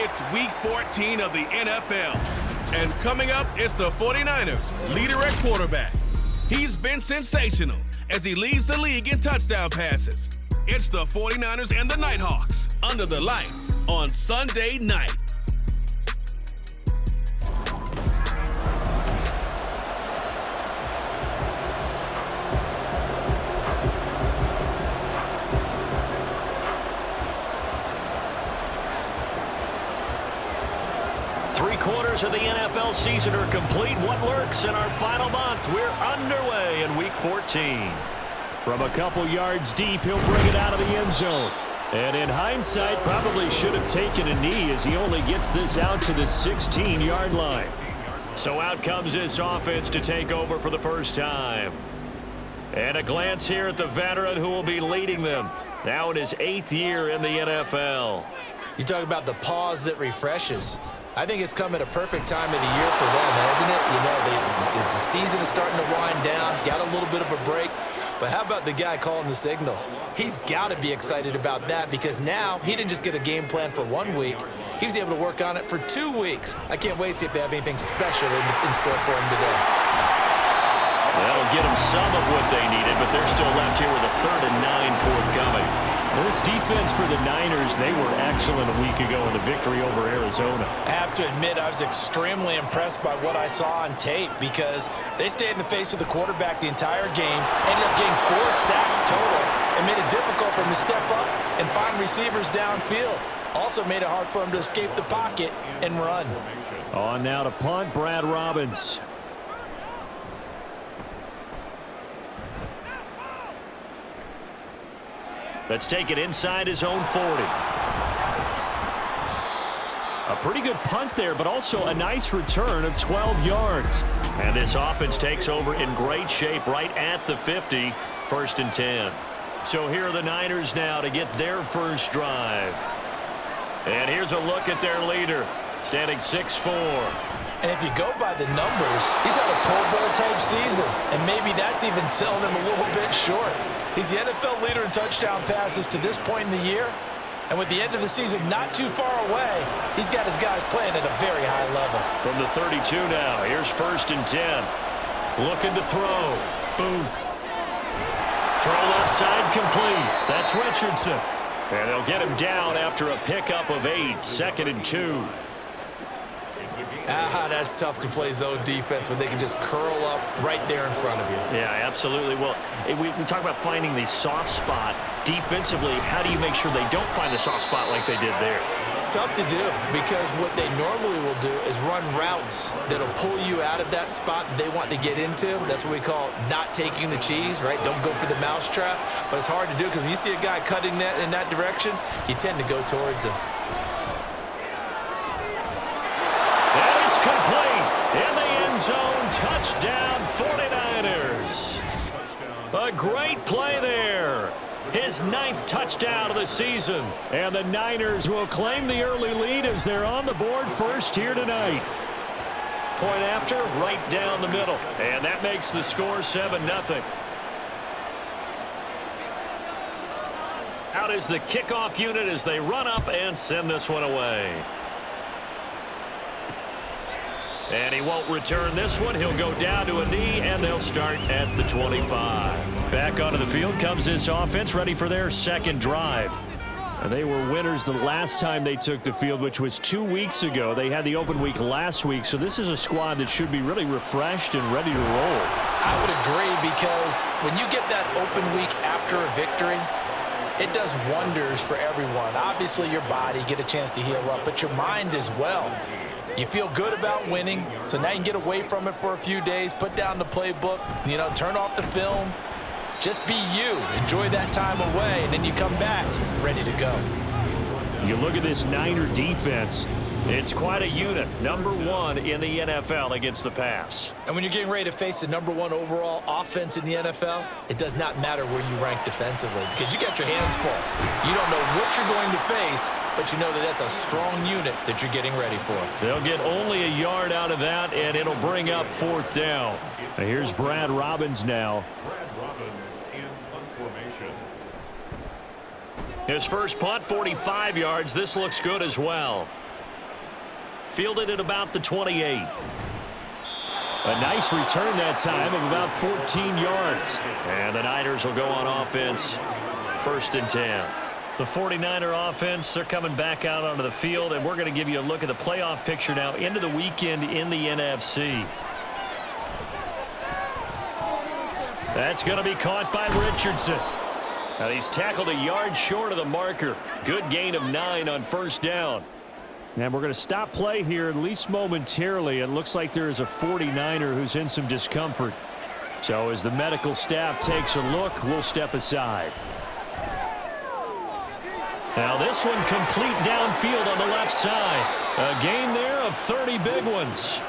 It's Week 14 of the NFL. And coming up, it's the 49ers, leader at quarterback. He's been sensational as he leads the league in touchdown passes. It's the 49ers and the Nighthawks under the lights on Sunday night. Three-quarters of the NFL season are complete. What lurks in our final month? We're underway in Week 14. From a couple yards deep, he'll bring it out of the end zone. And in hindsight, probably should have taken a knee as he only gets this out to the 16-yard line. So out comes this offense to take over for the first time. And a glance here at the veteran who will be leading them. Now in his 8th year in the NFL. You talk about the pause that refreshes. I think it's come at a perfect time of the year for them, hasn't it? You know, the season is starting to wind down, got a little bit of a break. But how about the guy calling the signals? He's got to be excited about that because now he didn't just get a game plan for 1 week. He was able to work on it for 2 weeks. I can't wait to see if they have anything special in store for him today. That'll get them some of what they needed, but they're still left here with a 3rd and 9 forthcoming. This defense for the Niners, they were excellent a week ago in the victory over Arizona. I have to admit, I was extremely impressed by what I saw on tape because they stayed in the face of the quarterback the entire game, ended up getting 4 sacks total, and made it difficult for him to step up and find receivers downfield. Also made it hard for him to escape the pocket and run. On now to punt, Brad Robbins. Let's take it inside his own 40. A pretty good punt there, but also a nice return of 12 yards. And this offense takes over in great shape right at the 50, 1st and 10. So here are the Niners now to get their first drive. And here's a look at their leader, standing 6'4". And if you go by the numbers, he's had a Pro Bowl type season, and maybe that's even selling him a little bit short. He's the NFL leader in touchdown passes to this point in the year. And with the end of the season not too far away, he's got his guys playing at a very high level. From the 32 now, here's 1st and 10. Looking to throw. Booth. Throw left side complete. That's Richardson. And they'll get him down after a pickup of 8. 2nd and 2. That's tough to play zone defense when they can just curl up right there in front of you. Yeah, absolutely. Well, we talk about finding the soft spot. Defensively, how do you make sure they don't find the soft spot like they did there? Tough to do because what they normally will do is run routes that'll pull you out of that spot that they want to get into. That's what we call not taking the cheese, right? Don't go for the mousetrap. But it's hard to do because when you see a guy cutting that in that direction, you tend to go towards him. Complete in the end zone. Touchdown 49ers. A great play there. His 9th touchdown of the season. And the Niners will claim the early lead as they're on the board first here tonight. Point after, right down the middle. And that makes the score 7-0. Out is the kickoff unit as they run up and send this one away. And he won't return this one. He'll go down to a knee, and they'll start at the 25. Back onto the field comes this offense, ready for their 2nd drive. And they were winners the last time they took the field, which was 2 weeks ago. They had the open week last week, so this is a squad that should be really refreshed and ready to roll. I would agree because when you get that open week after a victory, it does wonders for everyone. Obviously, your body, get a chance to heal up, but your mind as well. You feel good about winning, so now you can get away from it for a few days, put down the playbook, turn off the film. Just be you. Enjoy that time away, and then you come back ready to go. You look at this Niner defense. It's quite a unit. Number 1 in the NFL against the pass. And when you're getting ready to face the number 1 overall offense in the NFL, it does not matter where you rank defensively because you got your hands full. You don't know what you're going to face, but you know that that's a strong unit that you're getting ready for. They'll get only a yard out of that, and it'll bring up 4th down. And here's Brad Robbins now. His first punt, 45 yards. This looks good as well. Fielded at about the 28. A nice return that time of about 14 yards. And the Niners will go on offense, 1st and 10. The 49er offense, they're coming back out onto the field, and we're going to give you a look at the playoff picture now into the weekend in the NFC. That's going to be caught by Richardson. Now he's tackled a yard short of the marker. Good gain of 9 on 1st down. And we're going to stop play here, at least momentarily. It looks like there is a 49er who's in some discomfort. So as the medical staff takes a look, we'll step aside. Now this one complete downfield on the left side. A gain there of 30 big ones.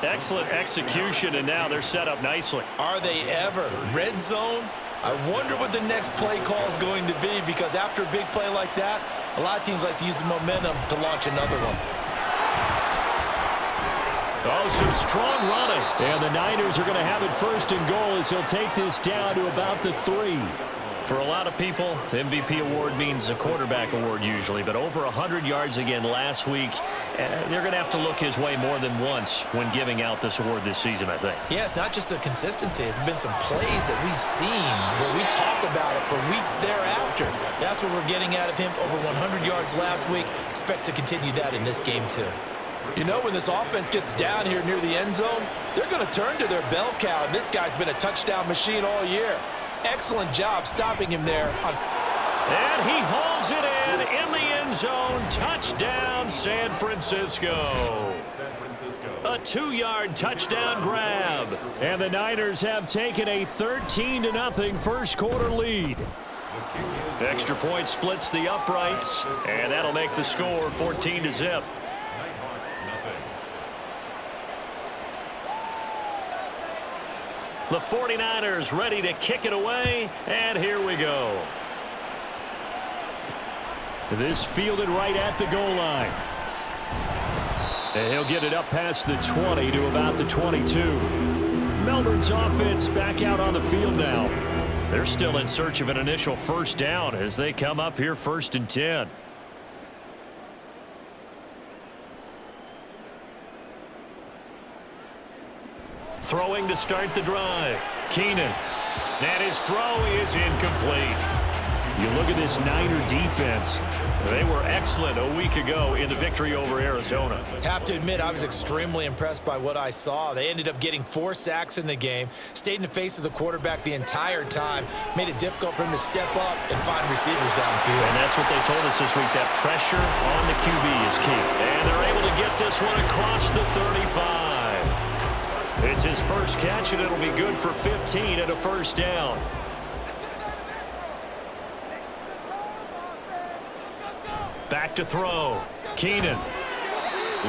Excellent execution, and now they're set up nicely. Are they ever? Red zone? I wonder what the next play call is going to be, because after a big play like that, a lot of teams like to use the momentum to launch another one. Oh, some strong running. And the Niners are going to have it 1st and goal as he'll take this down to about the 3. For a lot of people, the MVP award means a quarterback award usually, but over 100 yards again last week. They're going to have to look his way more than once when giving out this award this season, I think. Yeah, it's not just the consistency. It's been some plays that we've seen where we talk about it for weeks thereafter. That's what we're getting out of him. Over 100 yards last week. Expects to continue that in this game, too. You know, when this offense gets down here near the end zone, they're going to turn to their bell cow, and this guy's been a touchdown machine all year. Excellent job stopping him there. And he hauls it in the end zone. Touchdown, San Francisco. A 2-yard touchdown grab. And the Niners have taken a 13-0 1st quarter lead. Extra point splits the uprights, and that'll make the score 14-0. The 49ers ready to kick it away, and here we go. This fielded right at the goal line. And he'll get it up past the 20 to about the 22. Melbourne's offense back out on the field now. They're still in search of an initial 1st down as they come up here 1st and 10. Throwing to start the drive. Keenan. And his throw is incomplete. You look at this Niner defense. They were excellent a week ago in the victory over Arizona. Have to admit, I was extremely impressed by what I saw. They ended up getting 4 sacks in the game, stayed in the face of the quarterback the entire time, made it difficult for him to step up and find receivers downfield. And that's what they told us this week, that pressure on the QB is key. And they're able to get this one across the 35. It's his first catch, and it'll be good for 15 at a 1st down. Back to throw. Keenan.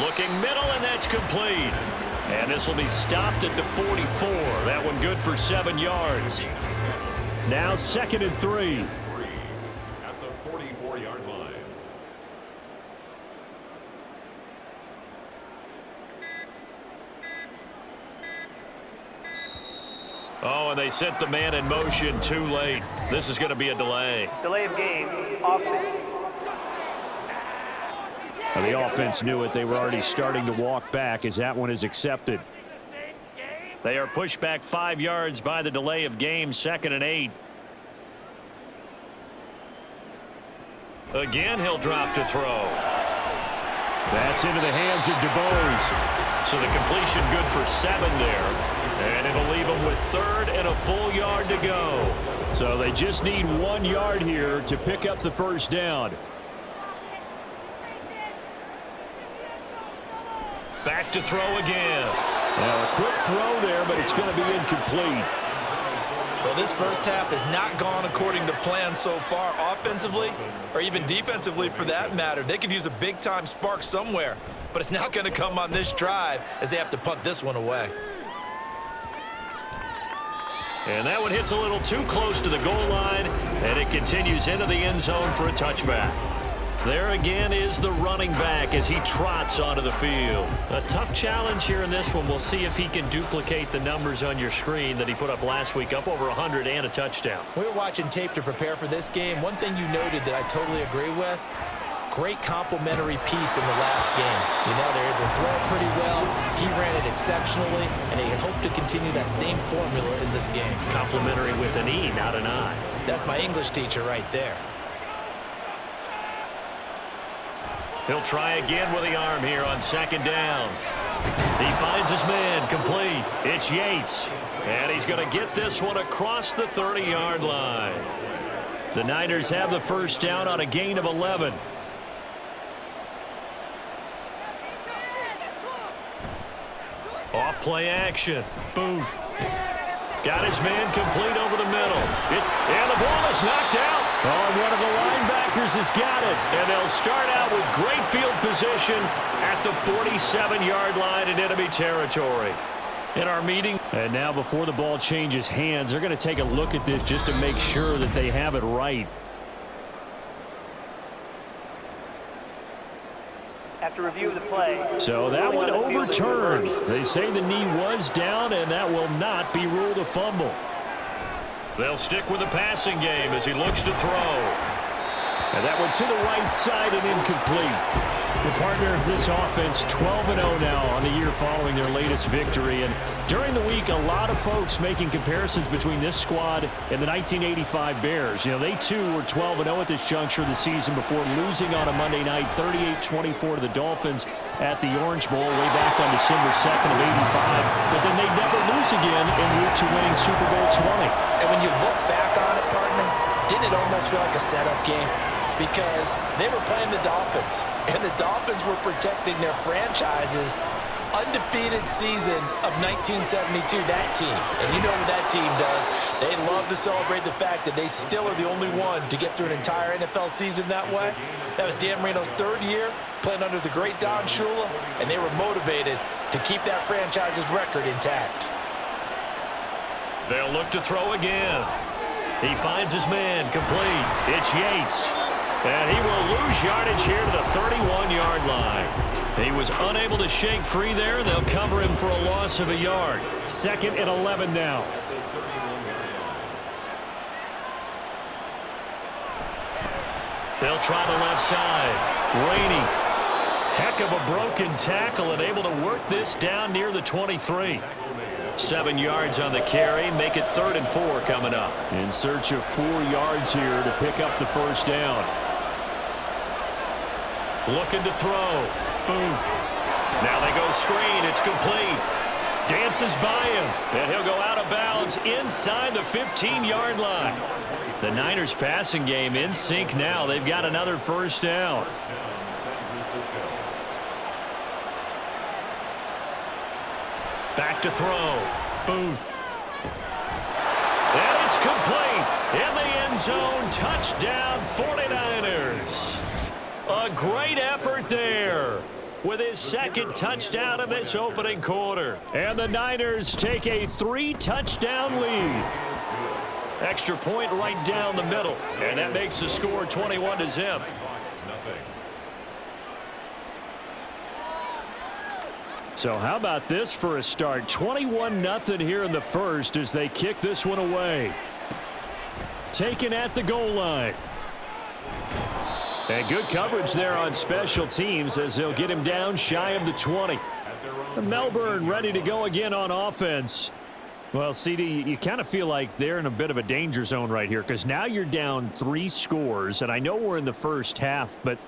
Looking middle, and that's complete. And this will be stopped at the 44. That one good for 7 yards. Now 2nd and 3. At the 44-yard line. Oh, and they set the man in motion too late. This is going to be a delay. Delay of game, offense. The offense knew it. They were already starting to walk back as that one is accepted. They are pushed back 5 yards by the delay of game, 2nd and 8. Again, he'll drop to throw. That's into the hands of DeBose. So the completion good for 7 there. And it'll leave them with 3rd and a full yard to go. So they just need 1 yard here to pick up the 1st down. Back to throw again. Now a quick throw there, but it's going to be incomplete. Well, this first half has not gone according to plan so far offensively, or even defensively for that matter. They could use a big-time spark somewhere, but it's not going to come on this drive as they have to punt this one away. And that one hits a little too close to the goal line, and it continues into the end zone for a touchback. There again is the running back as he trots onto the field. A tough challenge here in this one. We'll see if he can duplicate the numbers on your screen that he put up last week, up over 100 and a touchdown. We were watching tape to prepare for this game. One thing you noted that I totally agree with, great complementary piece in the last game. You know, they were able to throw it pretty well. He ran it exceptionally, and they hope to continue that same formula in this game. Complimentary with an E, not an I. That's my English teacher right there. He'll try again with the arm here on second down. He finds his man, complete. It's Yates. And he's going to get this one across the 30-yard line. The Niners have the first down on a gain of 11. Off play action. Booth. Got his man complete over the middle. And the ball is knocked out. Oh, one of the linebackers has got it. And they'll start out with great field position at the 47-yard line in enemy territory. In our meeting. And now before the ball changes hands, they're going to take a look at this just to make sure that they have it right. After review of the play. So that one overturned. They say the knee was down, and that will not be ruled a fumble. They'll stick with the passing game as he looks to throw. And that one to the right side and incomplete. The partner, this offense 12-0 now on the year following their latest victory. And during the week, a lot of folks making comparisons between this squad and the 1985 Bears. You know, they too were 12-0 at this juncture of the season before losing on a Monday night 38-24 to the Dolphins at the Orange Bowl way back on December 2nd of 85. But then they never lose again en route to winning Super Bowl 20. And when you look back on it, partner, didn't it almost feel like a setup game? Because they were playing the Dolphins, and the Dolphins were protecting their franchise's undefeated season of 1972, that team. And you know what that team does. They love to celebrate the fact that they still are the only one to get through an entire NFL season that way. That was Dan Marino's third year, playing under the great Don Shula, and they were motivated to keep that franchise's record intact. They'll look to throw again. He finds his man, complete. It's Yates. And he will lose yardage here to the 31-yard line. He was unable to shake free there. They'll cover him for a loss of a yard. 2nd and 11 now. They'll try the left side. Rainey. Heck of a broken tackle and able to work this down near the 23. 7 yards on the carry. Make it 3rd and 4 coming up. In search of 4 yards here to pick up the first down. Looking to throw. Booth. Now they go screen. It's complete. Dances by him. And he'll go out of bounds inside the 15-yard line. The Niners passing game in sync now. They've got another first down. Back to throw. Booth. And it's complete. In the end zone. Touchdown 49ers. A great effort there with his 2nd touchdown in this opening quarter. And the Niners take a 3-touchdown lead. Extra point right down the middle. And that makes the score 21-0. So how about this for a start? 21-0 here in the first as they kick this one away. Taken at the goal line. And good coverage there on special teams as they'll get him down shy of the 20. Melbourne ready to go again on offense. Well, CD, you kind of feel like they're in a bit of a danger zone right here because now you're down 3 scores. And I know we're in the first half, but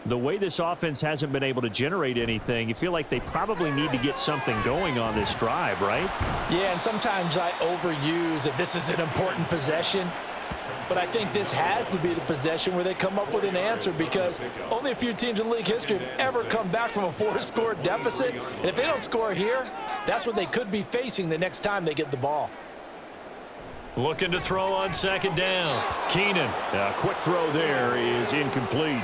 the way this offense hasn't been able to generate anything, you feel like they probably need to get something going on this drive, right? Yeah, and sometimes I overuse that this is an important possession. But I think this has to be the possession where they come up with an answer because only a few teams in league history have ever come back from a 4-score deficit. And if they don't score here, that's what they could be facing the next time they get the ball. Looking to throw on 2nd down. Keenan, a quick throw there is incomplete.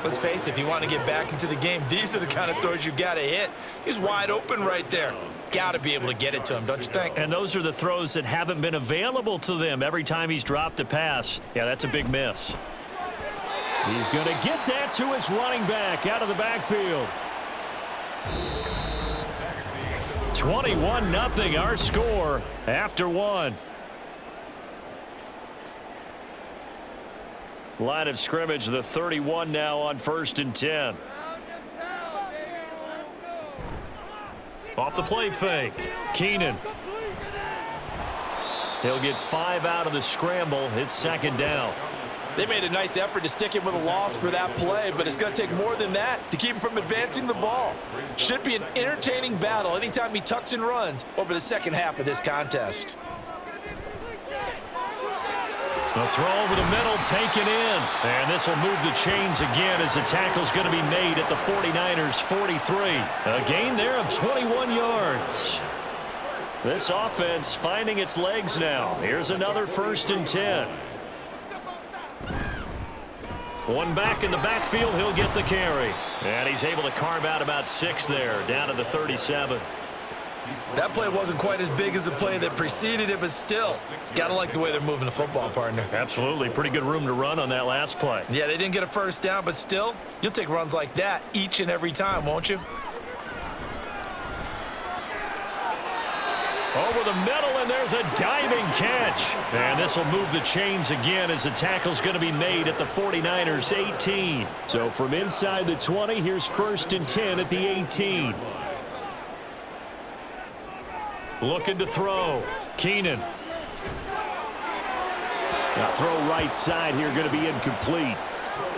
Let's face it, if you want to get back into the game, these are the kind of throws you got to hit. He's wide open right there. Got to be able to get it to him, don't you think? And those are the throws that haven't been available to them every time he's dropped a pass. Yeah, that's a big miss. He's going to get that to his running back out of the backfield. 21-0 our score after 1. Line of scrimmage, the 31 now on 1st and 10. Off the play fake. Keenan. He'll get 5 out of the scramble. It's 2nd down. They made a nice effort to stick him with a loss for that play, but it's going to take more than that to keep him from advancing the ball. Should be an entertaining battle anytime he tucks and runs over the second half of this contest. The throw over the middle, taken in. And this will move the chains again as the tackle's going to be made at the 49ers' 43. A gain there of 21 yards. This offense finding its legs now. Here's another 1st and 10. One back in the backfield, he'll get the carry. And he's able to carve out about 6 there, down to the 37. That play wasn't quite as big as the play that preceded it, but still, got to like the way they're moving the football, partner. Absolutely. Pretty good room to run on that last play. Yeah, they didn't get a first down, but still, you'll take runs like that each and every time, won't you? Over the middle, and there's a diving catch. And this will move the chains again as the tackle's going to be made at the 49ers' 18. So from inside the 20, here's 1st and 10 at the 18. Looking to throw. Keenan. Now throw right side here, going to be incomplete.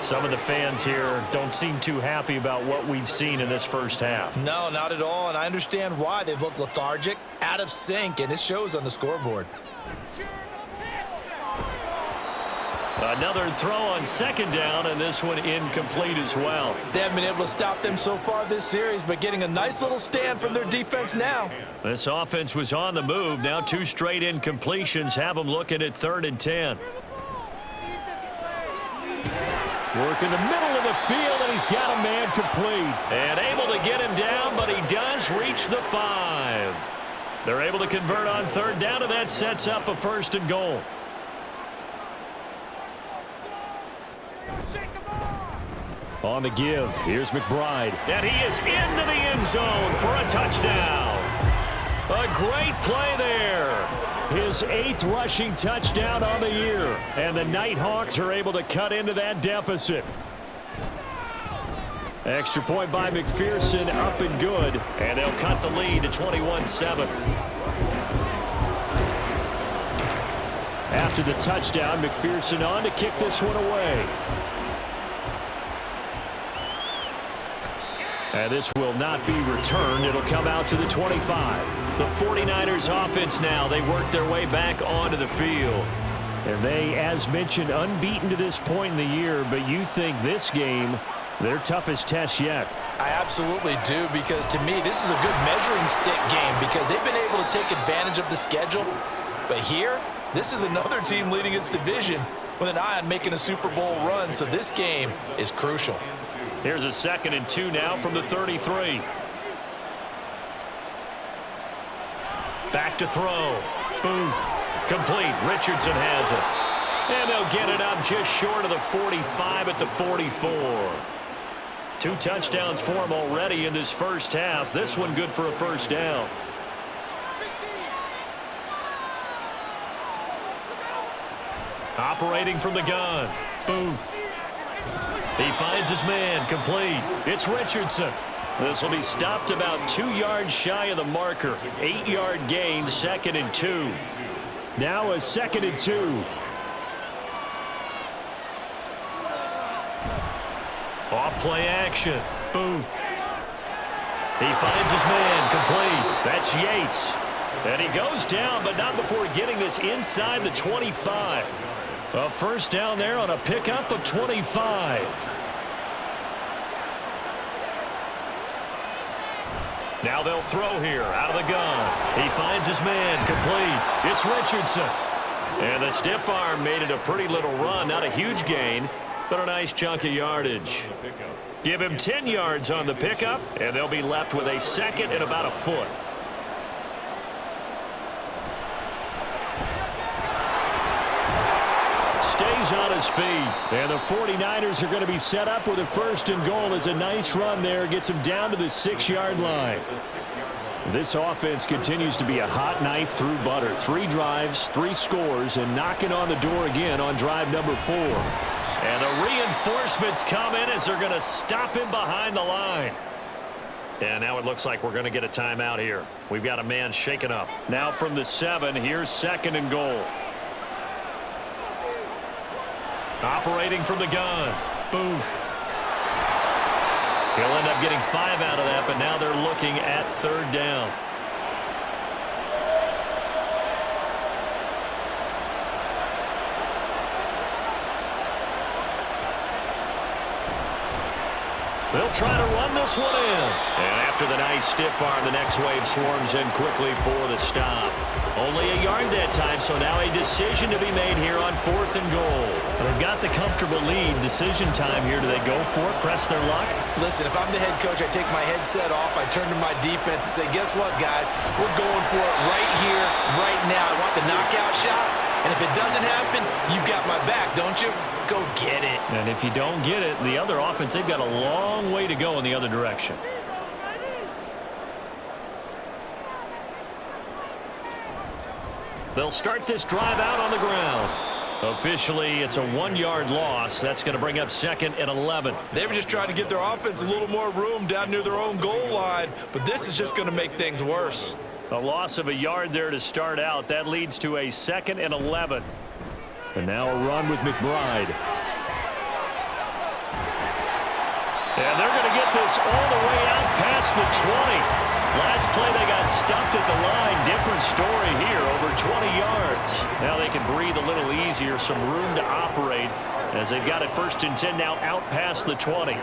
Some of the fans here don't seem too happy about what we've seen in this first half. No, not at all, and I understand why. They've looked lethargic, out of sync, and it shows on the scoreboard. Another throw on 2nd down, and this one incomplete as well. They haven't been able to stop them so far this series, but getting a nice little stand from their defense now. This offense was on the move. Now 2 straight incompletions have them looking at 3rd and 10. Work in the middle of the field, and he's got a man complete. And able to get him down, but he does reach the 5. They're able to convert on 3rd down, and that sets up a 1st and goal. On the give, here's McBride. And he is into the end zone for a touchdown. A great play there. His 8th rushing touchdown on the year. And the Nighthawks are able to cut into that deficit. Extra point by McPherson, up and good. And they'll cut the lead to 21-7. After the touchdown, McPherson on to kick this one away. And this will not be returned. It'll come out to the 25. The 49ers offense now. They work their way back onto the field. And they, as mentioned, unbeaten to this point in the year. But you think this game, their toughest test yet? I absolutely do, because to me, this is a good measuring stick game because they've been able to take advantage of the schedule. But here, this is another team leading its division with an eye on making a Super Bowl run. So this game is crucial. Here's a 2nd and 2 now from the 33. Back to throw. Booth. Complete. Richardson has it. And they'll get it up just short of the 45 at the 44. 2 touchdowns for him already in this first half. This one good for a 1st down. Operating from the gun. Booth. He finds his man, complete. It's Richardson. This will be stopped about 2 yards shy of the marker. 8-yard gain, 2nd and 2. Now a 2nd and 2. Off play action. Booth. He finds his man, complete. That's Yates. And he goes down, but not before getting this inside the 25. A 1st down there on a pickup of 25. Now they'll throw here out of the gun. He finds his man, complete. It's Richardson. And the stiff arm made it a pretty little run. Not a huge gain, but a nice chunk of yardage. Give him 10 yards on the pickup, and they'll be left with a 2nd and about a foot. Stays on his feet. And the 49ers are going to be set up with a 1st and goal. As a nice run there. Gets him down to the 6-yard line. This offense continues to be a hot knife through butter. 3 drives, 3 scores, and knocking on the door again on drive number 4. And the reinforcements come in as they're going to stop him behind the line. And now it looks like we're going to get a timeout here. We've got a man shaken up. Now from the 7, here's 2nd and goal. Operating from the gun. Booth. He'll end up getting 5 out of that, but now they're looking at 3rd down. They'll try to run this one in. And after the nice stiff arm, the next wave swarms in quickly for the stop. Only a yard that time, so now a decision to be made here on 4th and goal. They've got the comfortable lead. Decision time here. Do they go for it, press their luck? Listen, if I'm the head coach, I take my headset off, I turn to my defense and say, guess what, guys? We're going for it right here, right now. I want the knockout shot, and if it doesn't happen, you've got my back, don't you? Go get it. And if you don't get it, the other offense, they've got a long way to go in the other direction. They'll start this drive out on the ground. Officially, it's a 1-yard loss. That's going to bring up 2nd and 11. They were just trying to get their offense a little more room down near their own goal line, but this is just going to make things worse. A loss of a yard there to start out. That leads to a 2nd and 11. And now a run with McBride. And they're going to get this all the way out past the 20. Last play they got stuffed at the line. Different story here, over 20 yards. Now they can breathe a little easier, some room to operate as they've got it 1st and 10 now out past the 20.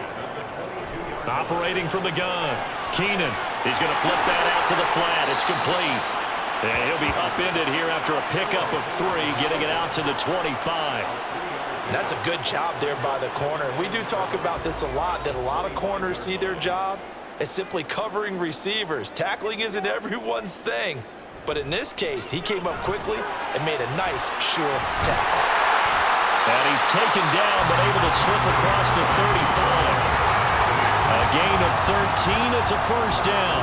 Operating from the gun. Keenan, he's going to flip that out to the flat. It's complete. And he'll be upended here after a pickup of 3, getting it out to the 25. That's a good job there by the corner. We do talk about this a lot, that a lot of corners see their job as simply covering receivers. Tackling isn't everyone's thing. But in this case, he came up quickly and made a nice, sure tackle. And he's taken down, but able to slip across the 35. A gain of 13. It's a 1st down.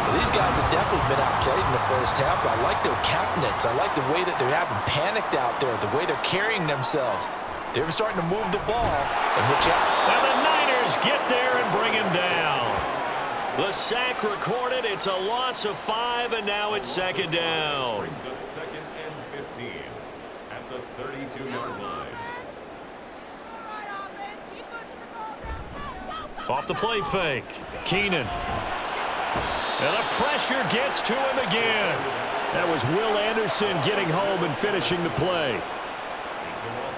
Well, these guys have definitely been outplayed in the first half, but I like their countenance. I like the way that they're having panicked out there, the way they're carrying themselves. They're starting to move the ball, and watch out. And the Niners get there and bring him down. The sack recorded. It's a loss of 5, and now it's 2nd down. Brings up 2nd and 15 at the 32-yard line. Off the play fake. Keenan. And the pressure gets to him again. That was Will Anderson getting home and finishing the play.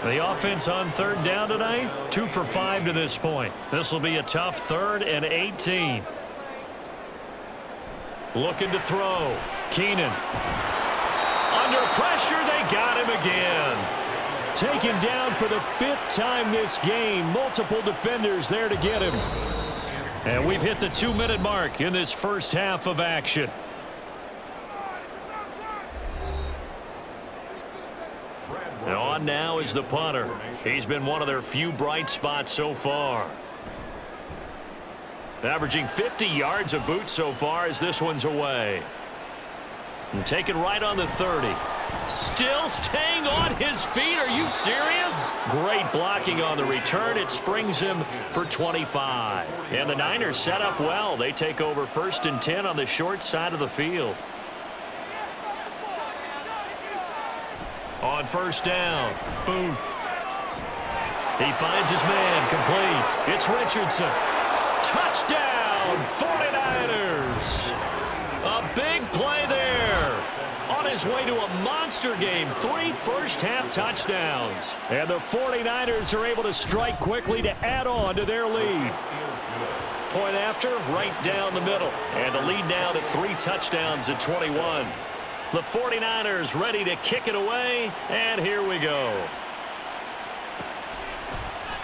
The offense on 3rd down tonight, 2 for 5 to this point. This will be a tough 3rd and 18. Looking to throw. Keenan. Under pressure, they got him again. Taken down for the 5th time this game. Multiple defenders there to get him. And we've hit the 2-minute mark in this first half of action. And on now is the punter. He's been one of their few bright spots so far. Averaging 50 yards a boot so far as this one's away. And taken right on the 30. Still staying on his feet. Are you serious? Great blocking on the return. It springs him for 25. And the Niners set up well. They take over 1st and 10 on the short side of the field. On 1st down, Booth. He finds his man, complete. It's Richardson. Touchdown, 49ers. A big play there. On his way to a monster game, 3 first-half touchdowns. And the 49ers are able to strike quickly to add on to their lead. Point after, right down the middle. And the lead now to 3 touchdowns at 21. The 49ers ready to kick it away, and here we go.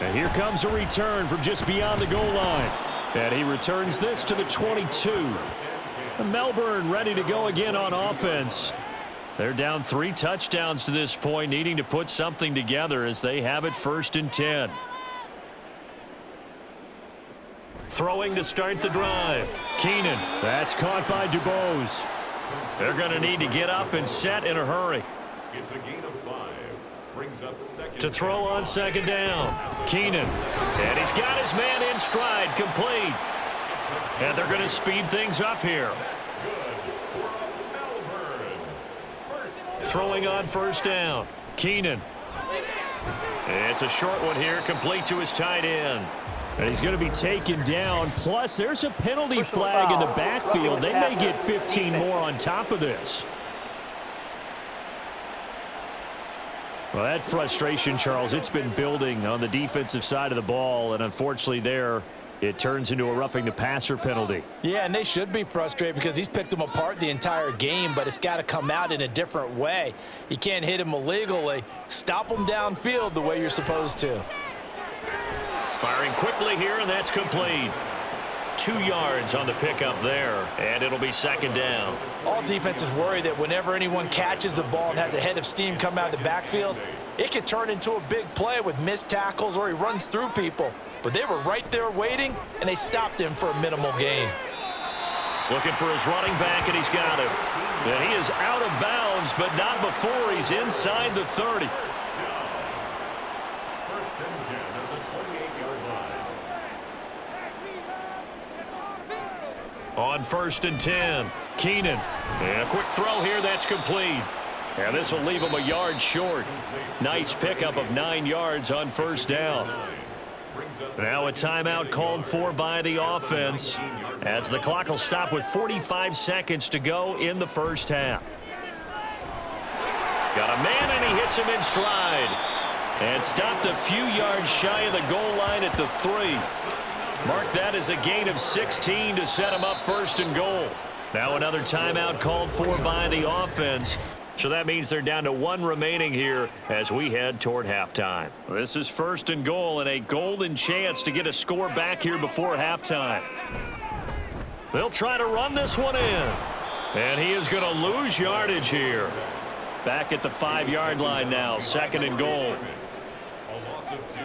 And here comes a return from just beyond the goal line. And he returns this to the 22. Melbourne ready to go again on offense. They're down 3 touchdowns to this point, needing to put something together as they have it 1st and 10. Throwing to start the drive. Keenan. That's caught by DuBose. They're going to need to get up and set in a hurry. It's a gain of 5. Brings up second. To throw on second down. Keenan. And he's got his man in stride, complete. And they're going to speed things up here. Throwing on first down. Keenan. It's a short one here, complete to his tight end. And he's going to be taken down. Plus, there's a penalty flag in the backfield. They may get 15 more on top of this. Well, that frustration, Charles, it's been building on the defensive side of the ball. And unfortunately there, it turns into a roughing the passer penalty. Yeah, and they should be frustrated because he's picked them apart the entire game, but it's got to come out in a different way. You can't hit him illegally. Stop him downfield the way you're supposed to. Firing quickly here, and that's complete. 2 yards on the pickup there, and it'll be second down. All defenses worry that whenever anyone catches the ball and has a head of steam come out of the backfield, it could turn into a big play with missed tackles or he runs through people. But they were right there waiting, and they stopped him for a minimal gain. Looking for his running back, and he's got him. And he is out of bounds, but not before he's inside the 30. First and 10 at the 28-yard line. On first and 10, Keenan. And a quick throw here, that's complete. And this will leave him a yard short. Nice pickup of 9 yards on first down. Now a timeout called for by the offense as the clock will stop with 45 seconds to go in the first half. Got a man, and he hits him in stride. And stopped a few yards shy of the goal line at the 3. Mark that as a gain of 16 to set him up first and goal. Now another timeout called for by the offense. So that means they're down to 1 remaining here as we head toward halftime. This is first and goal and a golden chance to get a score back here before halftime. They'll try to run this one in. And he is going to lose yardage here. Back at the 5-yard line now, second and goal. A loss of 2.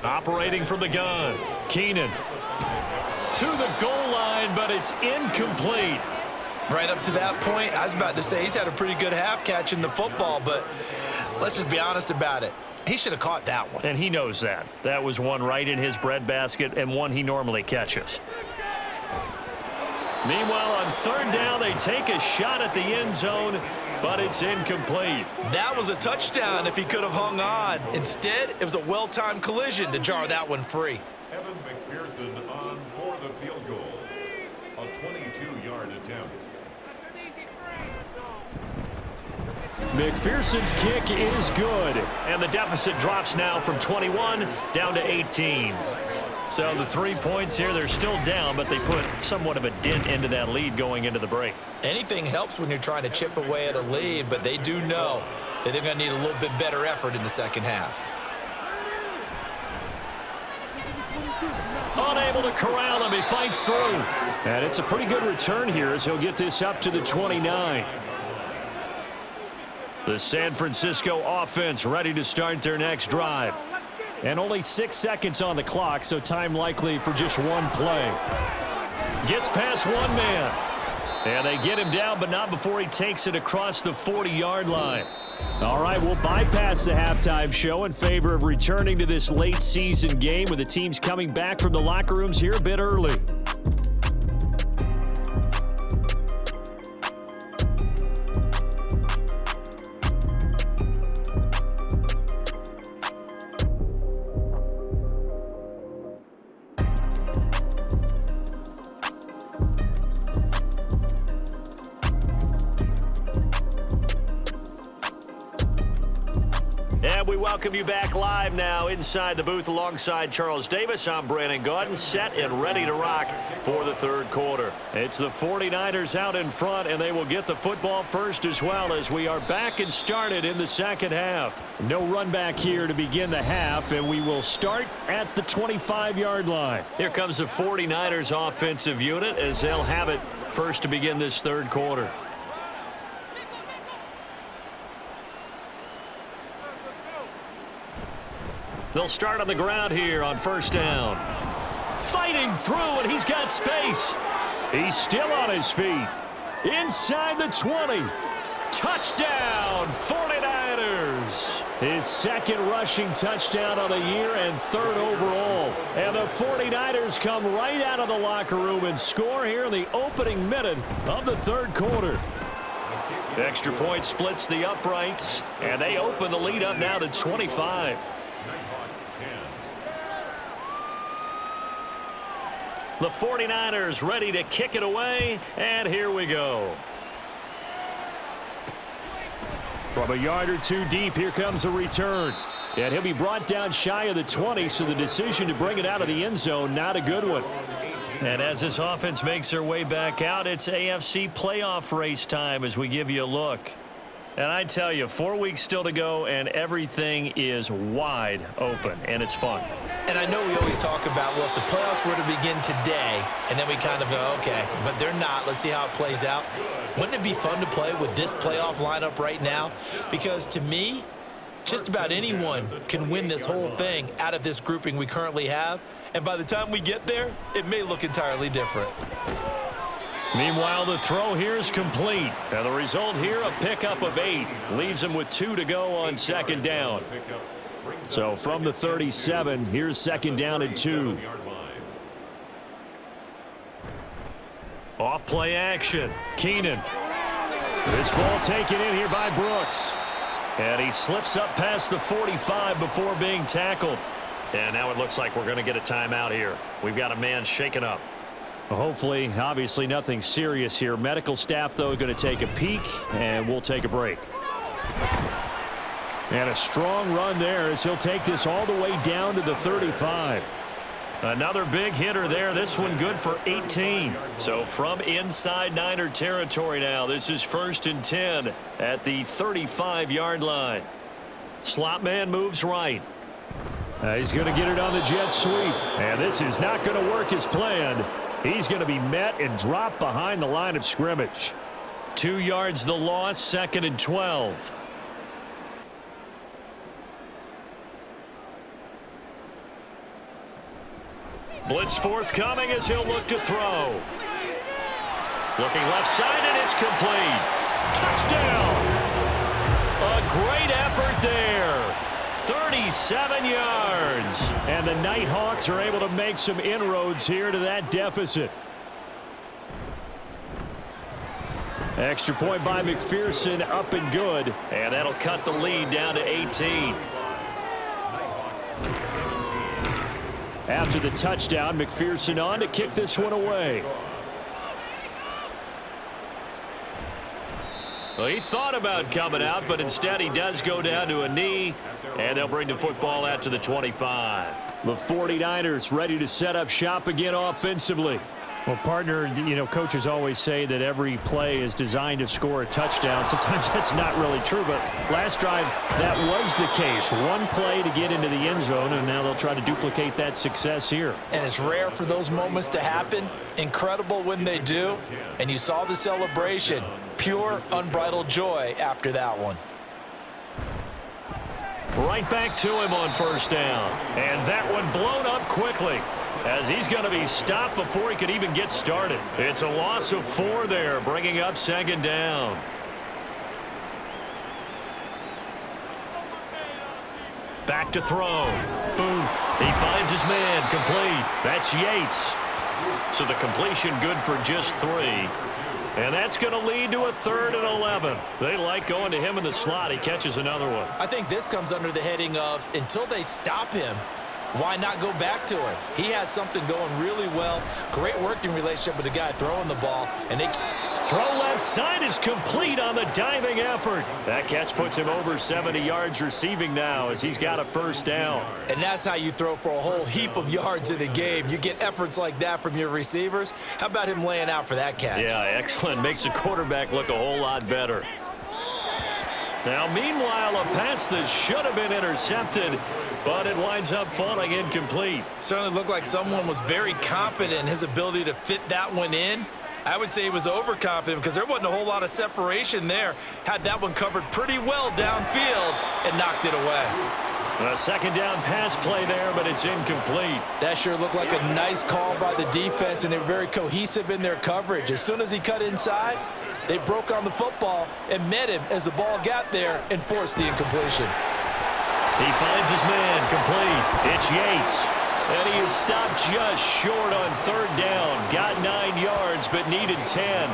Operating from the gun, Keenan. To the goal line, but it's incomplete. Right up to that point, I was about to say he's had a pretty good half catching the football, but let's just be honest about it. He should have caught that one. And he knows that. That was one right in his breadbasket and one he normally catches. Meanwhile, on third down, they take a shot at the end zone, but it's incomplete. That was a touchdown if he could have hung on. Instead, it was a well-timed collision to jar that one free. Evan McPherson on for the field goal. A 22-yard attempt. McPherson's kick is good, and the deficit drops now from 21 down to 18. So the 3 points here, they're still down, but they put somewhat of a dent into that lead going into the break. Anything helps when you're trying to chip away at a lead, but they do know that they're going to need a little bit better effort in the second half. Unable to corral him, he fights through. And it's a pretty good return here as he'll get this up to the 29. The San Francisco offense ready to start their next drive. And only 6 seconds on the clock, so time likely for just one play. Gets past one man. And they get him down, but not before he takes it across the 40-yard line. All right, we'll bypass the halftime show in favor of returning to this late season game with the teams coming back from the locker rooms here a bit early. And we welcome you back live now inside the booth alongside Charles Davis. I'm Brandon Gaudin, set and ready to rock for the third quarter. It's the 49ers out in front, and they will get the football first as well as we are back and started in the second half. No run back here to begin the half, and we will start at the 25-yard line. Here comes the 49ers offensive unit as they'll have it first to begin this third quarter. They'll start on the ground here on first down. Fighting through, and he's got space. He's still on his feet. Inside the 20. Touchdown, 49ers. scores his second rushing touchdown of the year and third overall. And the 49ers come right out of the locker room and score here in the opening minute of the third quarter. Extra point splits the uprights, and they open the lead up now to 25. The 49ers ready to kick it away, and here we go. From a yard or two deep, here comes a return. And he'll be brought down shy of the 20, so the decision to bring it out of the end zone, not a good one. And as this offense makes their way back out, it's AFC playoff race time as we give you a look. And I tell you, 4 weeks still to go, and everything is wide open, and it's fun. And I know we always talk about, well, if the playoffs were to begin today, and then we kind of go, okay, but they're not. Let's see how it plays out. Wouldn't it be fun to play with this playoff lineup right now? Because to me, just about anyone can win this whole thing out of this grouping we currently have. And by the time we get there, it may look entirely different. Meanwhile, the throw here is complete. And the result here, a pickup of 8. Leaves him with 2 to go on second down. So from the 37, here's second down and 2. Off play action. Keenan. This ball taken in here by Brooks. And he slips up past the 45 before being tackled. And now it looks like we're going to get a timeout here. We've got a man shaken up. Well, hopefully, obviously nothing serious here. Medical staff, though, going to take a peek, and we'll take a break. And a strong run there as he'll take this all the way down to the 35. Another big hitter there. This one good for 18. So from inside Niner territory now, this is 1st and 10 at the 35-yard line. Slot man moves right. He's going to get it on the jet sweep. And this is not going to work as planned. He's going to be met and dropped behind the line of scrimmage. 2 yards the loss, 2nd and 12. Blitz forthcoming as he'll look to throw. Looking left side, and it's complete. Touchdown! A great effort there. 37 yards. And the Nighthawks are able to make some inroads here to that deficit. Extra point by McPherson, up and good. And that'll cut the lead down to 18. After the touchdown, McPherson on to kick this one away. Well, he thought about coming out, but instead he does go down to a knee, and they'll bring the football out to the 25. The 49ers ready to set up shop again offensively. Well, partner, you know, coaches always say that every play is designed to score a touchdown. Sometimes that's not really true, but last drive, that was the case. One play to get into the end zone, and now they'll try to duplicate that success here. And it's rare for those moments to happen. Incredible when they do. And you saw the celebration. Pure, unbridled joy after that one. Right back to him on 1st down. And that one blown up quickly, as he's going to be stopped before he could even get started. It's a loss of 4 there, bringing up 2nd down. Back to throw. Booth. He finds his man, complete. That's Yates. So the completion good for just 3. And that's going to lead to a 3rd and 11. They like going to him in the slot. He catches another one. I think this comes under the heading of, until they stop him, why not go back to him? He has something going really well. Great working relationship with the guy throwing the ball. And they throw left side is complete on the diving effort. That catch puts him over 70 yards receiving now as he's got a 1st down. And that's how you throw for a whole heap of yards in the game. You get efforts like that from your receivers. How about him laying out for that catch? Yeah, excellent. Makes the quarterback look a whole lot better. Now, meanwhile, a pass that should have been intercepted, but it winds up falling incomplete. Certainly looked like someone was very confident in his ability to fit that one in. I would say he was overconfident because there wasn't a whole lot of separation there. Had that one covered pretty well downfield and knocked it away. A 2nd down pass play there, but it's incomplete. That sure looked like a nice call by the defense, and they were very cohesive in their coverage. As soon as he cut inside, they broke on the football and met him as the ball got there and forced the incompletion. He finds his man, complete. It's Yates. And he is stopped just short on third down. Got 9 yards, but needed 10.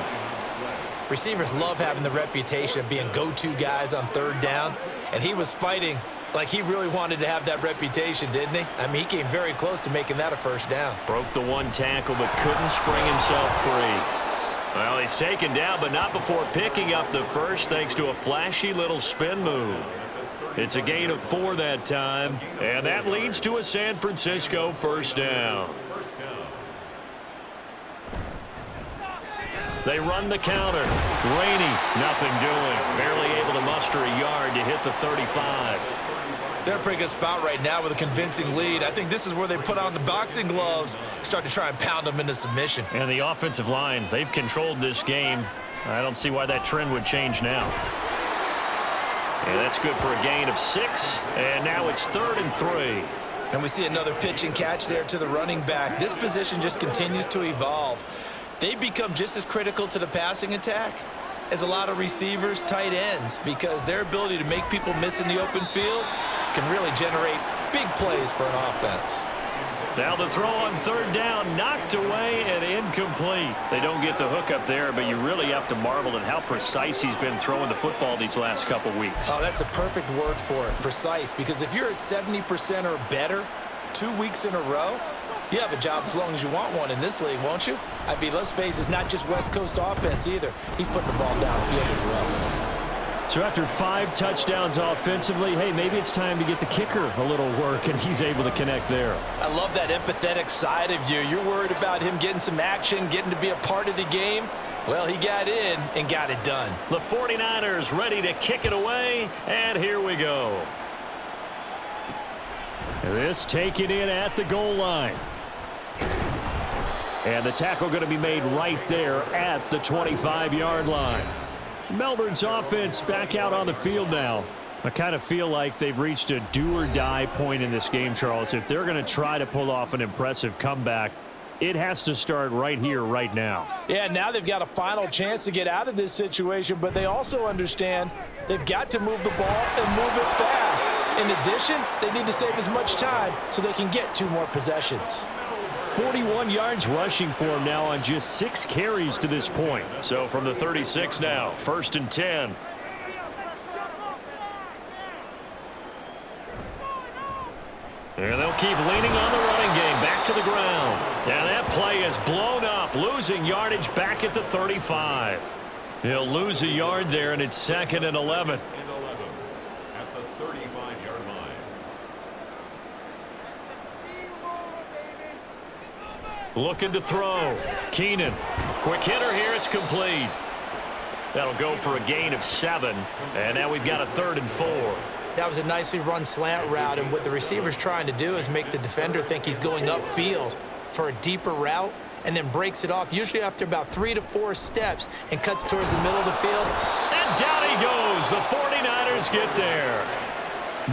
Receivers love having the reputation of being go-to guys on third down, and he was fighting like he really wanted to have that reputation, didn't he? I mean, he came very close to making that a first down. Broke the one tackle, but couldn't spring himself free. Well, he's taken down, but not before picking up the first, thanks to a flashy little spin move. It's a gain of 4 that time, and that leads to a San Francisco first down. They run the counter. Rainey, nothing doing. Barely able to muster a yard to hit the 35. They're in a pretty good spot right now with a convincing lead. I think this is where they put on the boxing gloves, start to try and pound them into submission. And the offensive line, they've controlled this game. I don't see why that trend would change now. And that's good for a gain of 6. And now it's 3rd and 3. And we see another pitch and catch there to the running back. This position just continues to evolve. They've become just as critical to the passing attack as a lot of receivers, tight ends, because their ability to make people miss in the open field can really generate big plays for an offense. Now the throw on third down, knocked away and incomplete. They don't get the hook up there, but you really have to marvel at how precise he's been throwing the football these last couple weeks. Oh, that's the perfect word for it, precise, because if you're at 70% or better 2 weeks in a row, you have a job as long as you want one in this league, won't you? I mean, let's face it, it's not just West Coast offense either. He's putting the ball downfield as well. So after 5 touchdowns offensively, hey, maybe it's time to get the kicker a little work, and he's able to connect there. I love that empathetic side of you. You're worried about him getting some action, getting to be a part of the game. Well, he got in and got it done. The 49ers ready to kick it away, and here we go. This taken in at the goal line. And the tackle going to be made right there at the 25-yard line. Melbourne's offense back out on the field now. I kind of feel like they've reached a do-or-die point in this game, Charles. If they're going to try to pull off an impressive comeback, it has to start right here, right now. Yeah, now they've got a final chance to get out of this situation, but they also understand they've got to move the ball and move it fast. In addition, they need to save as much time so they can get 2 more possessions. 41 yards rushing for him now on just 6 carries to this point. So from the 36 now, 1st and 10. And they'll keep leaning on the running game. Back to the ground. And that play is blown up, losing yardage back at the 35. He'll lose a yard there, and it's 2nd and 11. At the 35-yard line. Looking to throw. Keenan. Quick hitter here. It's complete. That'll go for a gain of 7. And now we've got a 3rd and 4. That was a nicely run slant route, and what the receiver's trying to do is make the defender think he's going upfield for a deeper route and then breaks it off, usually after about 3 to 4 steps, and cuts towards the middle of the field. And down he goes. The 49ers get there.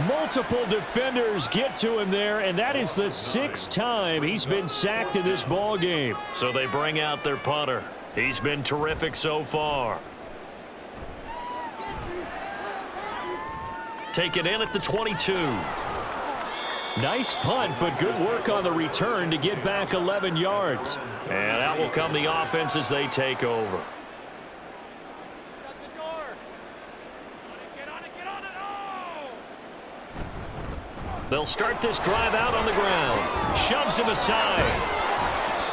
Multiple defenders get to him there, and that is the 6th time he's been sacked in this ball game. So they bring out their punter. He's been terrific so far. Taken in at the 22. Nice punt, but good work on the return to get back 11 yards. And out will come the offense as they take over. They'll start this drive out on the ground. Shoves him aside.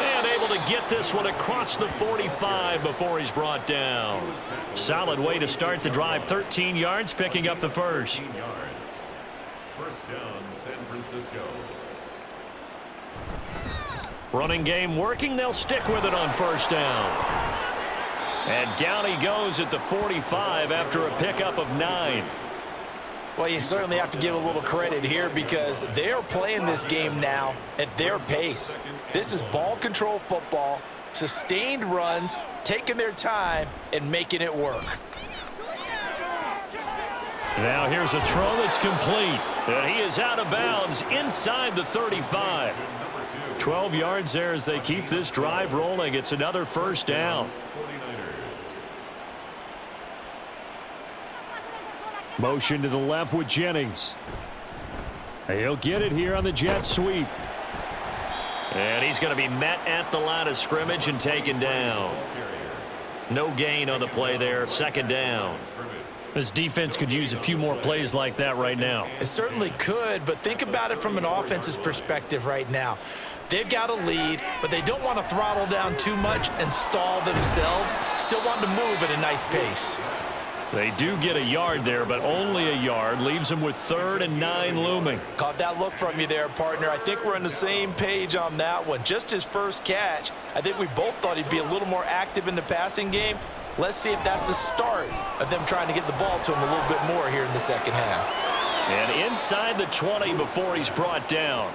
And able to get this one across the 45 before he's brought down. Solid way to start the drive. 13 yards, picking up the first. 13 yards. First down, San Francisco. Running game working. They'll stick with it on first down. And down he goes at the 45 after a pickup of 9. Well, you certainly have to give a little credit here because they're playing this game now at their pace. This is ball control football, sustained runs, taking their time, and making it work. Now here's a throw that's complete. And he is out of bounds inside the 35. 12 yards there as they keep this drive rolling. It's another first down. Motion to the left with Jennings. He'll get it here on the jet sweep. And he's going to be met at the line of scrimmage and taken down. No gain on the play there. Second down. This defense could use a few more plays like that right now. It certainly could, but think about it from an offense's perspective right now. They've got a lead, but they don't want to throttle down too much and stall themselves. Still want to move at a nice pace. They do get a yard there, but only a yard. Leaves them with 3rd and 9 looming. Caught that look from you there, partner. I think we're on the same page on that one. Just his first catch. I think we both thought he'd be a little more active in the passing game. Let's see if that's the start of them trying to get the ball to him a little bit more here in the second half. And inside the 20 before he's brought down.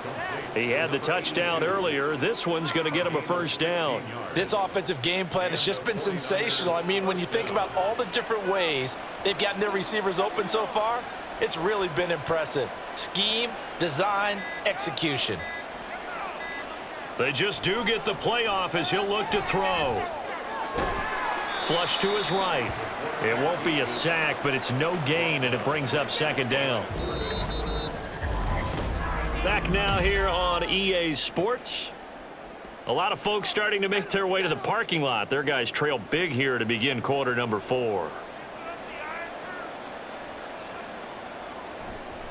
He had the touchdown earlier. This one's going to get him a first down. This offensive game plan has just been sensational. I mean, when you think about all the different ways they've gotten their receivers open so far, it's really been impressive. Scheme, design, execution. They just do get the playoff as he'll look to throw. Flush to his right. It won't be a sack, but it's no gain, and it brings up second down. Back now here on EA Sports. A lot of folks starting to make their way to the parking lot. Their guys trail big here to begin quarter number 4.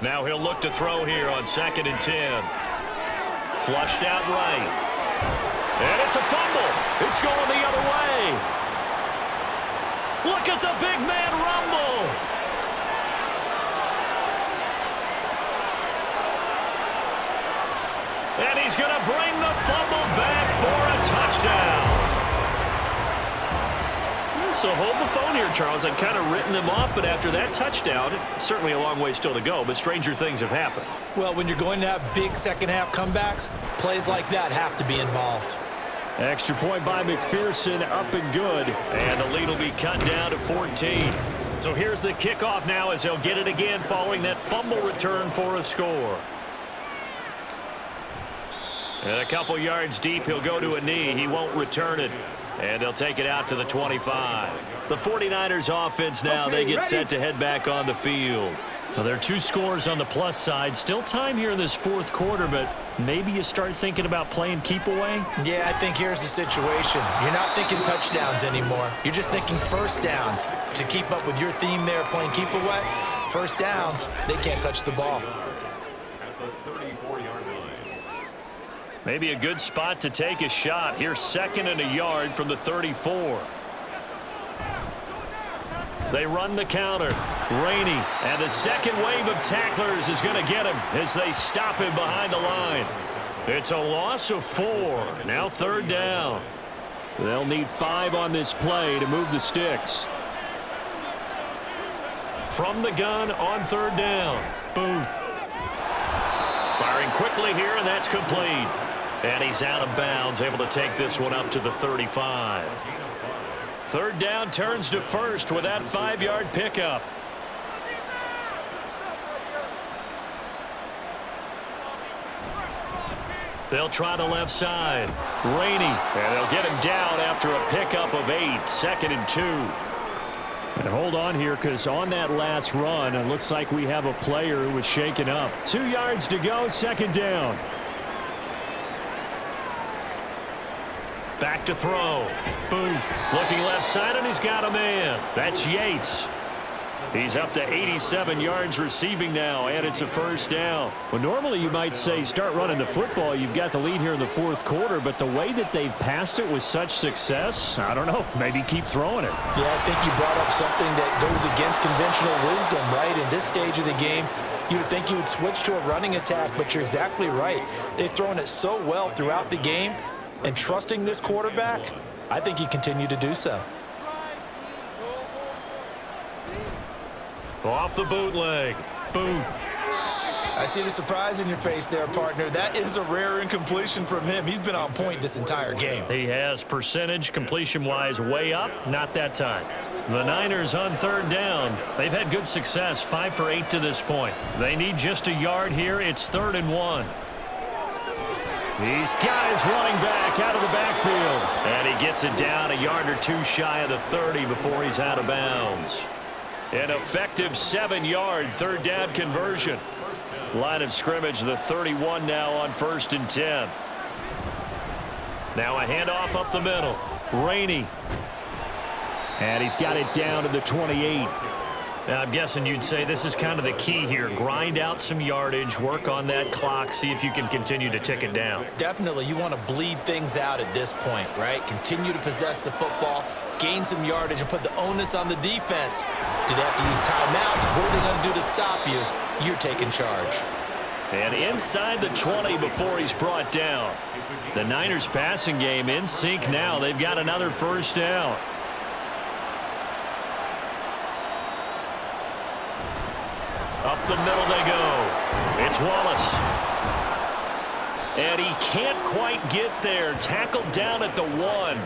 Now he'll look to throw here on 2nd and 10. Flushed out right. And it's a fumble. It's going the other way. Look at the big man rumble. And he's going to bring the fumble back for a touchdown. So hold the phone here, Charles. I've kind of written them off, but after that touchdown, it's certainly a long way still to go, but stranger things have happened. Well, when you're going to have big second-half comebacks, plays like that have to be involved. Extra point by McPherson, up and good. And the lead will be cut down to 14. So here's the kickoff now as he'll get it again following that fumble return for a score. And a couple yards deep, he'll go to a knee. He won't return it. And they'll take it out to the 25. The 49ers offense now, they get set to head back on the field. Well, there are 2 scores on the plus side. Still time here in this 4th quarter, but maybe you start thinking about playing keep away? Yeah, I think here's the situation. You're not thinking touchdowns anymore. You're just thinking first downs. To keep up with your theme there, playing keep away, first downs, they can't touch the ball. At the 34-yard line. Maybe a good spot to take a shot. Here's 2nd and a yard from the 34. They run the counter. Rainey, and the second wave of tacklers is going to get him as they stop him behind the line. It's a loss of 4. Now 3rd down. They'll need 5 on this play to move the sticks. From the gun on 3rd down. Booth. Firing quickly here, and that's complete. And he's out of bounds, able to take this one up to the 35. 3rd down turns to 1st with that 5-yard pickup. They'll try the left side. Rainey, and they'll get him down after a pickup of 8. 2nd and 2. And hold on here, because on that last run, it looks like we have a player who was shaken up. 2 yards to go, 2nd down. Back to throw. Booth looking left side, and he's got a man. That's Yates. He's up to 87 yards receiving now, and it's a 1st down. Well, normally you might say start running the football. You've got the lead here in the 4th quarter, but the way that they've passed it with such success, I don't know, maybe keep throwing it. Yeah, I think you brought up something that goes against conventional wisdom, right? In this stage of the game, you would think you would switch to a running attack, but you're exactly right. They've thrown it so well throughout the game. And trusting this quarterback, I think he continued to do so. Off the bootleg. Booth. I see the surprise in your face there, partner. That is a rare incompletion from him. He's been on point this entire game. He has percentage completion-wise way up. Not that time. The Niners on 3rd down. They've had good success, 5 for 8 to this point. They need just a yard here. It's 3rd and 1. He's got his running back out of the backfield. And he gets it down a yard or 2 shy of the 30 before he's out of bounds. An effective 7-yard 3rd down conversion. Line of scrimmage, the 31 now on 1st and 10. Now a handoff up the middle. Rainey. And he's got it down to the 28. Now, I'm guessing you'd say this is kind of the key here. Grind out some yardage, work on that clock, see if you can continue to tick it down. Definitely, you want to bleed things out at this point, right? Continue to possess the football, gain some yardage, and put the onus on the defense. Do they have to use timeouts? What are they going to do to stop you? You're taking charge. And inside the 20 before he's brought down. The Niners passing game in sync now. They've got another first down. Up the middle they go. It's Wallace. And he can't quite get there. Tackled down at the 1.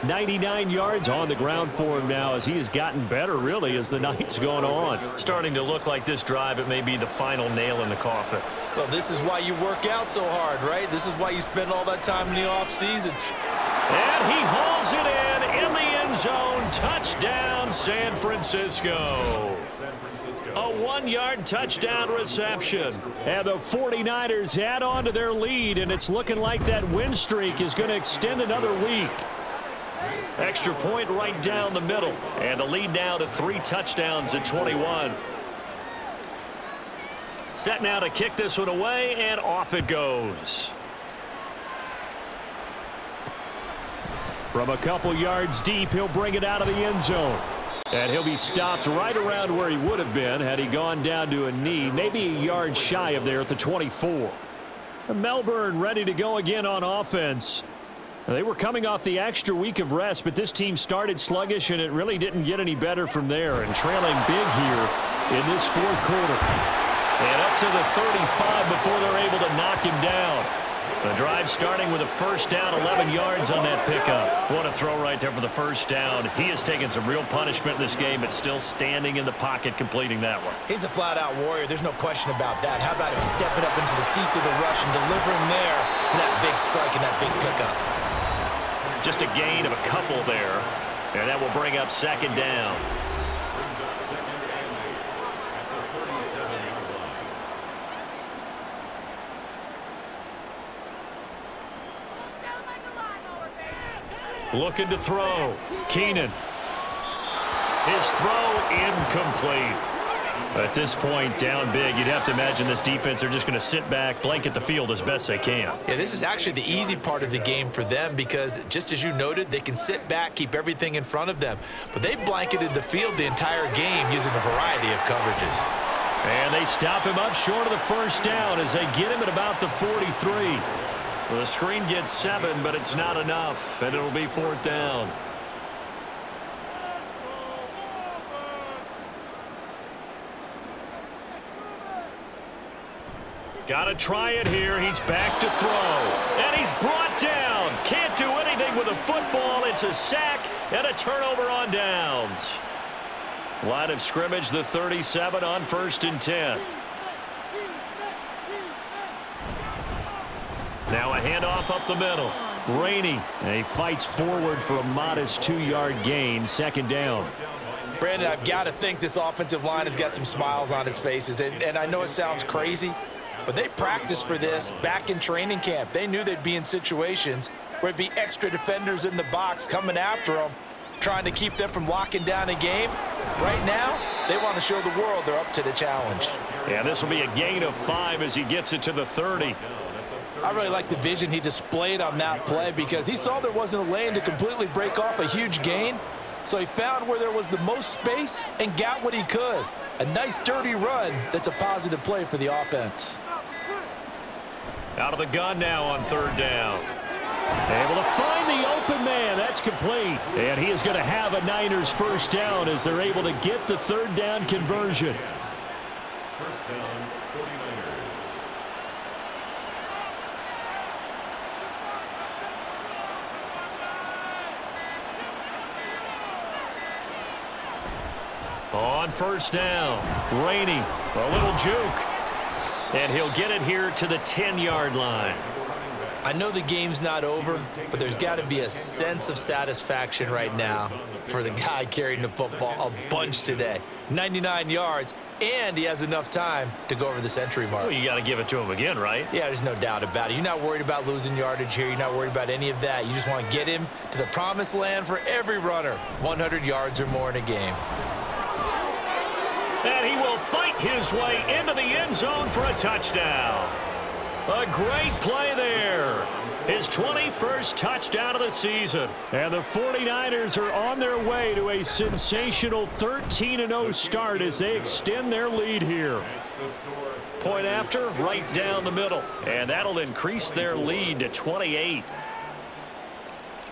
99 yards on the ground for him now as he has gotten better, really, as the night's going on. Starting to look like this drive, it may be the final nail in the coffin. Well, this is why you work out so hard, right? This is why you spend all that time in the offseason. And he hauls it in the end zone. Touchdown, San Francisco. A 1-yard touchdown reception. And the 49ers add on to their lead, and it's looking like that win streak is going to extend another week. Extra point right down the middle. And the lead now to 3 touchdowns at 21. Set now to kick this one away, and off it goes. From a couple yards deep, he'll bring it out of the end zone. And he'll be stopped right around where he would have been had he gone down to a knee, maybe a yard shy of there at the 24. Melbourne ready to go again on offense. They were coming off the extra week of rest, but this team started sluggish, and it really didn't get any better from there, and trailing big here in this fourth quarter. And up to the 35 before they're able to knock him down. The drive starting with a first down, 11 yards on that pickup. What a throw right there for the first down. He has taken some real punishment in this game, but still standing in the pocket completing that one. He's a flat-out warrior. There's no question about that. How about him stepping up into the teeth of the rush and delivering there for that big strike and that big pickup? Just a gain of a couple there, and that will bring up second down. Looking to throw. Keenan. His throw incomplete. At this point, down big, you'd have to imagine this defense are just going to sit back, blanket the field as best they can. Yeah, this is actually the easy part of the game for them because, just as you noted, they can sit back, keep everything in front of them. But they've blanketed the field the entire game using a variety of coverages. And they stop him up short of the first down as they get him at about the 43. Well, the screen gets 7, but it's not enough, and it'll be 4th down. Got to try it here. He's back to throw. And he's brought down. Can't do anything with a football. It's a sack and a turnover on downs. Line of scrimmage, the 37 on 1st and 10. Now a handoff up the middle. Rainey. And he fights forward for a modest 2-yard gain. Second down. Brandon, I've got to think this offensive line has got some smiles on its faces. And I know it sounds crazy, but they practiced for this back in training camp. They knew they'd be in situations where it'd be extra defenders in the box coming after them, trying to keep them from locking down a game. Right now, they want to show the world they're up to the challenge. Yeah, this will be a gain of 5 as he gets it to the 30. I really like the vision he displayed on that play because he saw there wasn't a lane to completely break off a huge gain. So he found where there was the most space and got what he could. A nice dirty run that's a positive play for the offense. Out of the gun now on 3rd down. Able to find the open man. That's complete. And he is going to have a Niners first down as they're able to get the 3rd down conversion. First down, 49ers. On 1st down, Rainey, a little juke. And he'll get it here to the 10-yard line. I know the game's not over, but there's got to be a sense of satisfaction right now for the guy carrying the football a bunch today. 99 yards, and he has enough time to go over the century mark. Well, you got to give it to him again, right? Yeah, there's no doubt about it. You're not worried about losing yardage here. You're not worried about any of that. You just want to get him to the promised land for every runner, 100 yards or more in a game. And he will fight his way into the end zone for a touchdown. A great play there. His 21st touchdown of the season. And the 49ers are on their way to a sensational 13-0 start as they extend their lead here. Point after, right down the middle. And that'll increase their lead to 28.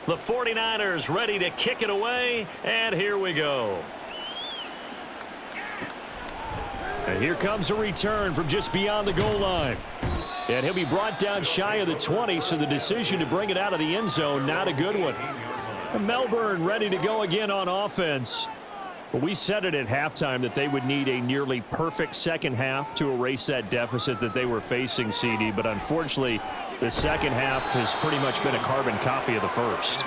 The 49ers ready to kick it away, and here we go. And here comes a return from just beyond the goal line. And he'll be brought down shy of the 20, so the decision to bring it out of the end zone, not a good one. And Melbourne ready to go again on offense. But we said it at halftime that they would need a nearly perfect second half to erase that deficit that they were facing, CD. But unfortunately, the second half has pretty much been a carbon copy of the first.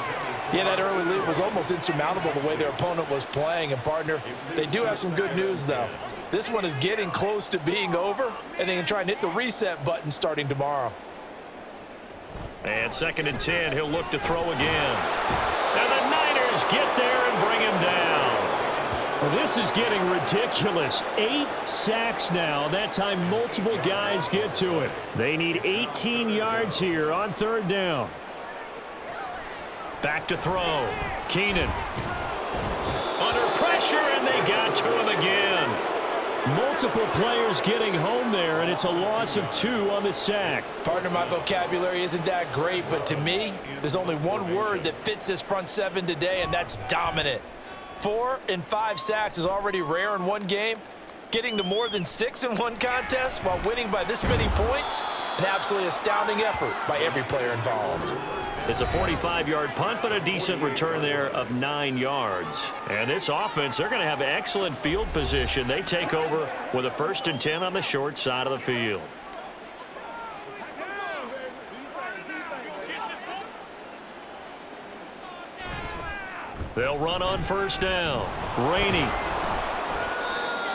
Yeah, that early lead was almost insurmountable the way their opponent was playing. And, partner, they do have some good news, though. This one is getting close to being over, and they can try and hit the reset button starting tomorrow. And 2nd and 10, he'll look to throw again. And the Niners get there and bring him down. Well, this is getting ridiculous. 8 sacks now. That time multiple guys get to it. They need 18 yards here on 3rd down. Back to throw. Keenan. Under pressure, and they got to him again. Multiple players getting home there, and it's a loss of 2 on the sack. Partner, my vocabulary isn't that great, but to me, there's only one word that fits this front 7 today, and that's dominant. 4 and 5 sacks is already rare in one game. Getting to more than 6 in one contest while winning by this many points, an absolutely astounding effort by every player involved. It's a 45-yard punt, but a decent return there of 9 yards. And this offense, they're going to have excellent field position. They take over with a 1st and 10 on the short side of the field. They'll run on 1st down. Rainey.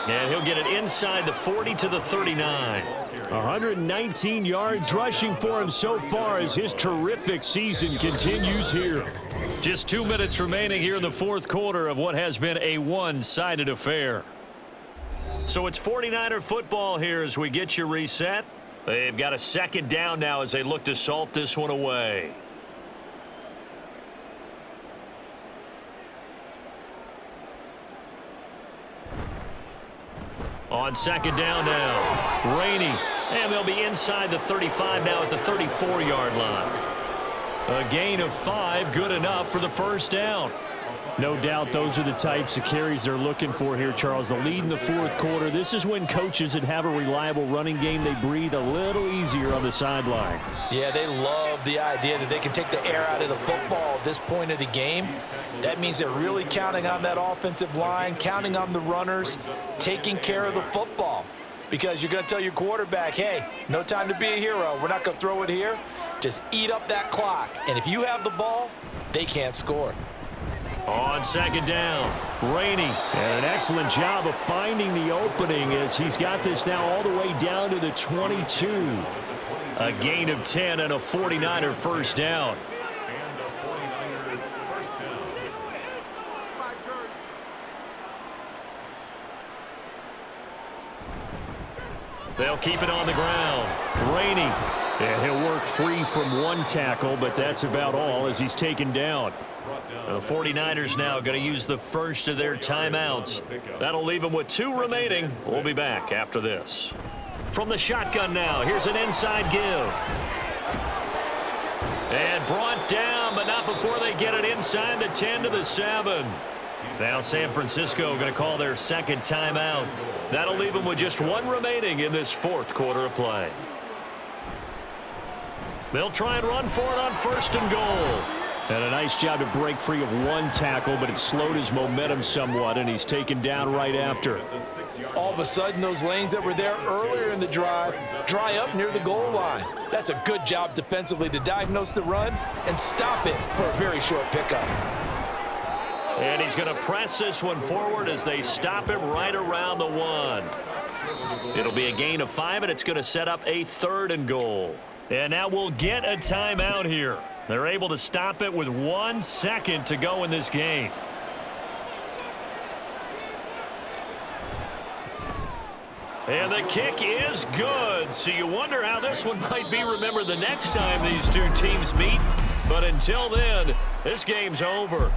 And he'll get it inside the 40 to the 39. 119 yards rushing for him so far as his terrific season continues here. Just 2 minutes remaining here in the 4th quarter of what has been a one-sided affair. So it's 49er football here as we get you reset. They've got a 2nd down now as they look to salt this one away. On 2nd down now, Rainey. And they'll be inside the 35 now at the 34-yard line. A gain of 5, good enough for the 1st down. No doubt those are the types of carries they're looking for here, Charles. The lead in the 4th quarter. This is when coaches that have a reliable running game, they breathe a little easier on the sideline. Yeah, they love the idea that they can take the air out of the football at this point of the game. That means they're really counting on that offensive line, counting on the runners, taking care of the football. Because you're going to tell your quarterback, hey, no time to be a hero. We're not going to throw it here. Just eat up that clock. And if you have the ball, they can't score. On 2nd down, Rainey. And an excellent job of finding the opening as he's got this now all the way down to the 22. A gain of 10 and a 49er 1st down. They'll keep it on the ground. Rainey. And he'll work free from one tackle, but that's about all as he's taken down. The 49ers now going to use the first of their timeouts. That'll leave them with 2 remaining. We'll be back after this. From the shotgun now, here's an inside give. And brought down, but not before they get it inside the 10 to the 7. Now San Francisco going to call their 2nd timeout. That'll leave them with just 1 remaining in this 4th quarter of play. They'll try and run for it on 1st and goal. And a nice job to break free of one tackle, but it slowed his momentum somewhat, and he's taken down right after. All of a sudden, those lanes that were there earlier in the drive dry up near the goal line. That's a good job defensively to diagnose the run and stop it for a very short pickup. And he's going to press this one forward as they stop him right around the 1. It'll be a gain of 5, and it's going to set up a 3rd and goal. And now we'll get a timeout here. They're able to stop it with 1 second to go in this game. And the kick is good. So you wonder how this one might be remembered the next time these two teams meet. But until then, this game's over.